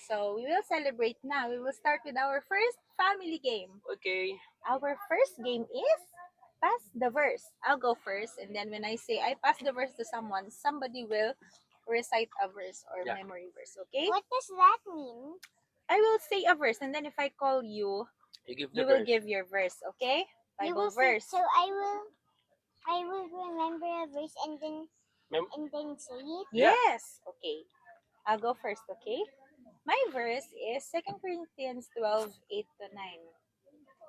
So we will celebrate now. We will start with our first family game. Okay. Our first game is pass the verse. I'll go first, and then when I say I pass the verse to someone, somebody will recite a verse or Yeah. memory verse, okay? What does that mean? I will say a verse, and then if I call you, You give the you will verse. give your verse, okay? You Bible will say, verse. so I will remember a verse and then say it. Yeah. Yes. Okay. I'll go first, okay? My verse is 2 Corinthians 12, 8 to 9.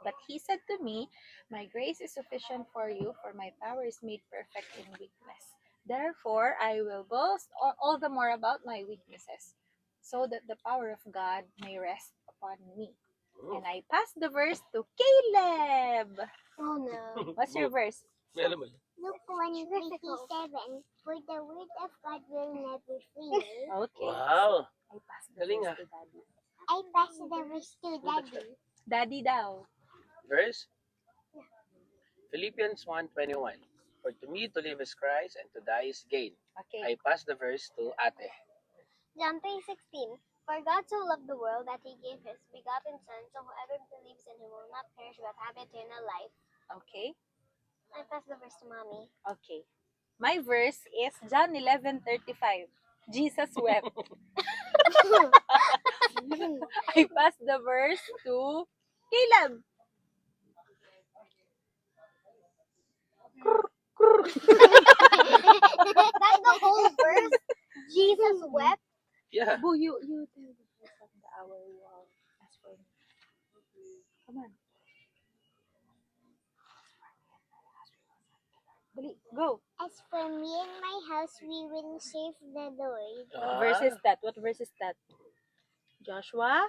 But he said to me, my grace is sufficient for you, for my power is made perfect in weakness. Therefore, I will boast all the more about my weaknesses, so that the power of God may rest upon me. Oh. And I pass the verse to Caleb. Oh no. What's your verse? May alam mo yun? Luke 1:27. For the word of God will never fail. Okay. Wow. I pass the Galing, verse to Daddy. I pass the verse to Daddy. Daddy daw. Verse? Philippians 1:21. For to me to live is Christ and to die is gain. Okay. I pass the verse to Ate. John 3:16. For God so loved the world that he gave his begotten Son, so whoever believes in him will not perish but have eternal life. Okay. I pass the verse to Mommy. Okay. My verse is John 11:35. Jesus wept. I pass the verse to Caleb. That's the whole verse. Jesus wept. Yeah. Boo, you tell the verse of the hour wall. As for me. Come on. Dali, go. As for me and my house, we will serve the Lord. What verse is that? What verse is that? Joshua?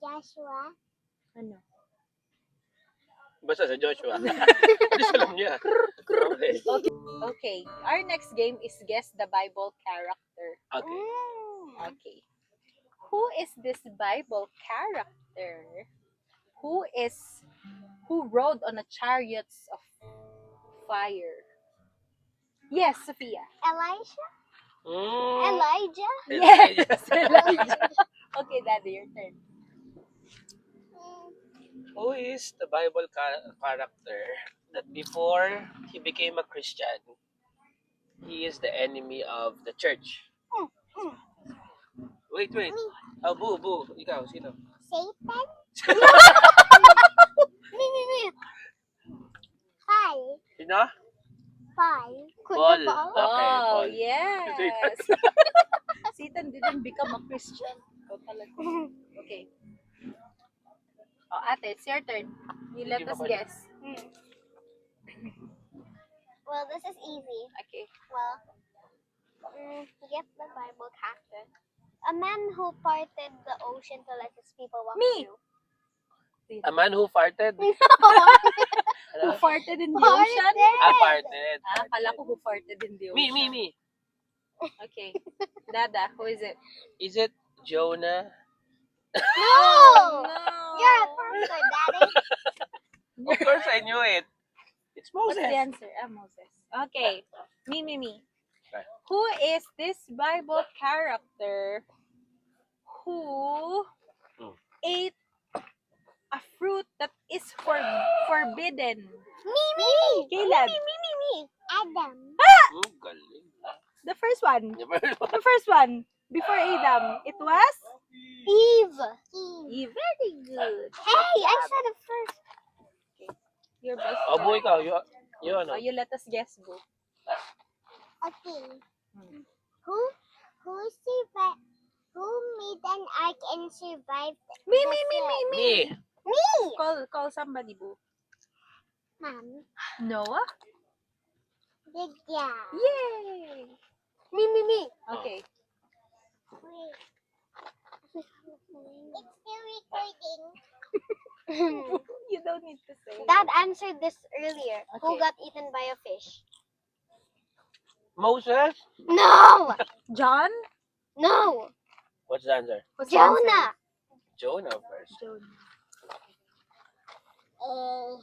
Joshua. Ano? Basta sa Joshua. Hindi alam niya. Okay. Okay. Our next game is Guess the Bible Character. Okay. Okay. Who is this Bible character who rode on a chariots of fire? Yes, Sophia. Elijah? Mm. Elijah? Yes, Elijah. Okay, Daddy, your turn. Who is the Bible character that before he became a Christian, he is the enemy of the church? Wait. Oh, Boo. Ikaw, sino? Satan? Me. Five. Sino? Kuya Paul. Paul? Okay, Oh, Paul. yes. Satan didn't become a Christian. Ikaw talaga. Okay. Oh, ate, it's your turn. You let Hindi us pa pala. guess. Well, this is easy. Okay. Well, get the Bible character. A man who parted the ocean to let his people walk Me. through. A man who farted? Who Ano? farted in the ocean? Farted. Akala ko who farted in the ocean. Me. Okay. Dada, who is it? Is it Jonah? No! No. You're a farmer, Daddy. Of course I knew it. It's What's Moses. the answer? Moses. Okay. Me. Okay. Who is this Bible character who ate a fruit that is forbidden? Me. Caleb. Me. Adam. Galing. The first one. Never know. The first one. Before Adam. It was Eve. Eve. Very good. Hey, I said it first. Your best. Oh, Boo, ikaw. You ano? Oh, you let us guess, Boo. Okay. Who survived? Who made an ark and survived? Me. Me. Me. Call somebody, Boo. Mom. Noah? Good job. Yay! Me. Okay. Wait. It's still recording. You don't need to say. Dad answered this earlier. Who Okay. got eaten by a fish? Moses? No. John? No. What's the answer? What's the answer? Jonah. Jonah first. Jonah. Uh,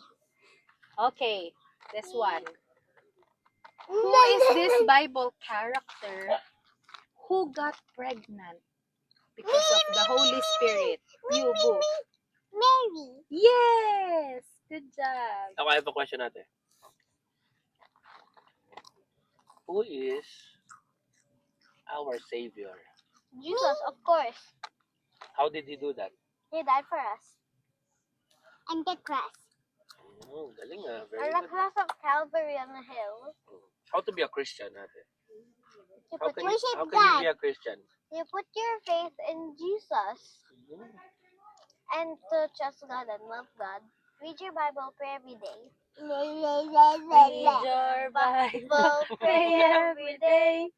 Okay. This one. Who is this Bible character who got pregnant? Because of the Holy Spirit. You, Boo. Mary. Yes! Good job. Okay, I have a question natin. Who is our Savior? Jesus, of course. How did He do that? He died for us. And the cross. Galing ah. On Very the good. cross of Calvary on the hill. How to be a Christian natin? You How put can, your you, how can you be a Christian? You put your faith in Jesus Mhm. and to trust God and love God. Read your Bible, pray every day. Read your Bible. Pray every day.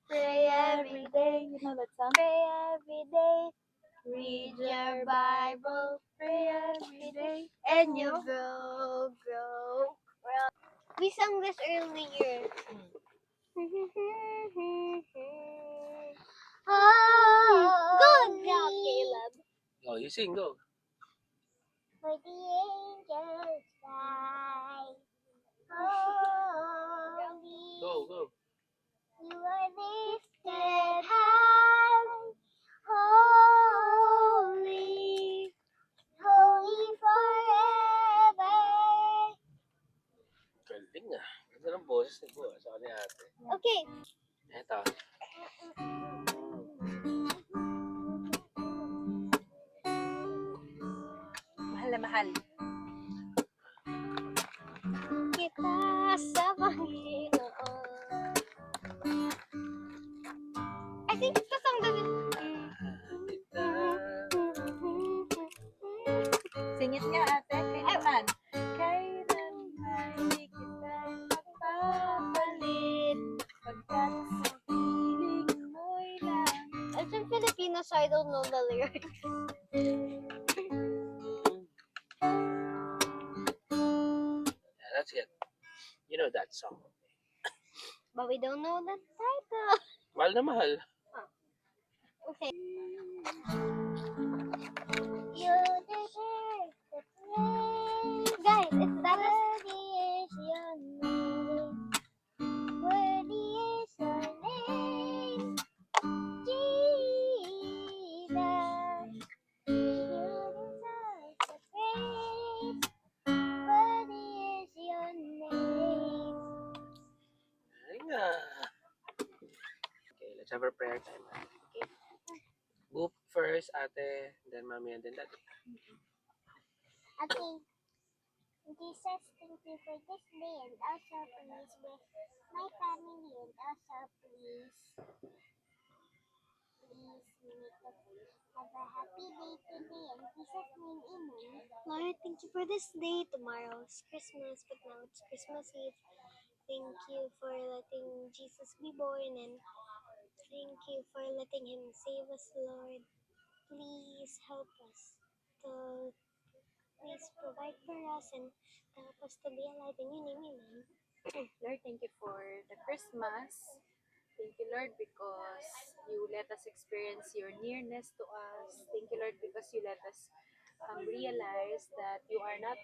Pray every day. You know that song? Pray every day. Read your Bible. Pray every day. And you will grow. We sang this earlier. Good job, Caleb. Oh, you sing, go. For the angels fly. Holy. Go, go. You are lifted high. Holy. Holy forever. Galing ah. Ganda ng boses ni Bo. Sa ni ate. Okay. Eto. mahal na mahal. Kita sa Panginoon. I think it's the song that Sing it nga ate. Kailanman. Kailanman hindi kita magpapalit. Pagkat sa piling mo'y lang. It's in Filipino, so I don't know the lyrics. Yeah, that's it. You know that song. But we don't know the title. Mahal na mahal. Okay. You deserve the praise. Guys, it's that worthy is your name. Worthy is your name. Jesus. You deserve the praise. Worthy is your name. Galing ah. Okay, let's have our prayer time. Okay. Boop first, ate, then mommy, and then daddy. Okay. Jesus, thank you for this day and also please with my family and also please make us have a happy day today and Jesus' name, amen. Lord, thank you for this day. Tomorrow is Christmas, but now it's Christmas Eve. Thank you for letting Jesus be born and thank you for letting him save us, Lord. Please help us to please provide for us and help us to be alive in your name, amen. Lord, thank you for the Christmas. Thank you, Lord, because you let us experience your nearness to us. Thank you, Lord, because you let us realize that you are not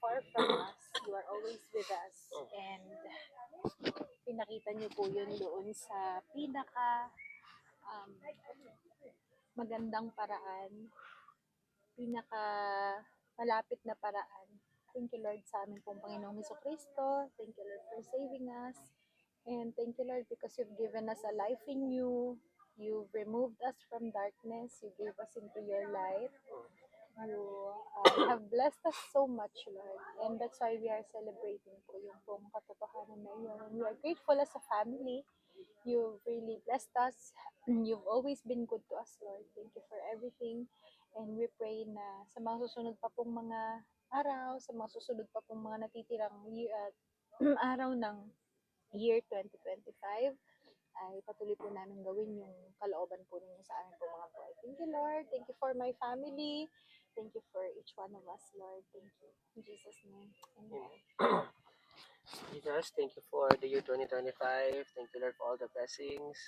far from us. You are always with us. And pinakita niyo po yun doon sa pinaka magandang paraan, pinaka malapit na paraan. Thank you, Lord, sa amin pong Panginoong Hesukristo. Thank you, Lord, for saving us. And thank you, Lord, because you've given us a life in you. You've removed us from darkness. You gave us into your light. You have blessed us so much, Lord. And that's why we are celebrating po yung pong katotohanan na yun. And we are grateful as a family. You've really blessed us. You've always been good to us, Lord. Thank you for everything. And we pray na sa mga susunod pa pong mga araw, sa mga susunod pa pong mga natitirang araw ng year 2025, ay patuloy po namin gawin yung kalooban po ninyo sa amin po mga buhay. Thank you, Lord. Thank you for my family. Thank you for each one of us, Lord. Thank you. In Jesus' name. Amen. Jesus, thank you for the year 2025. Thank you, Lord, for all the blessings.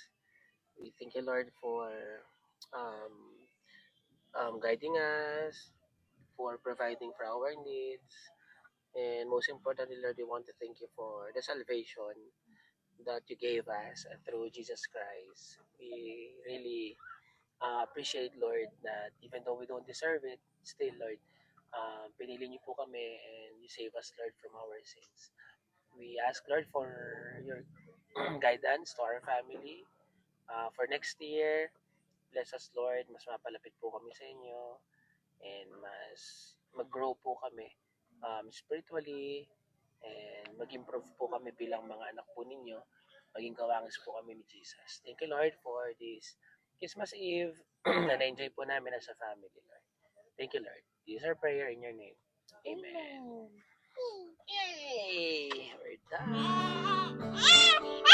We thank you, Lord, for guiding us, for providing for our needs. And most importantly, Lord, we want to thank you for the salvation that you gave us through Jesus Christ. We really appreciate, Lord, that even though we don't deserve it, still, Lord, pinili niyo po kami and you save us, Lord, from our sins. We ask, Lord, for your guidance to our family. For next year, bless us, Lord. Mas mapalapit po kami sa inyo and mas mag-grow po kami spiritually and mag-improve po kami bilang mga anak po ninyo. Maging kawangis po kami ni Jesus. Thank you, Lord, for this Christmas Eve na na-enjoy po namin as a family, Lord. Thank you, Lord. This is our prayer in your name. Amen. Amen. Yay! We're done.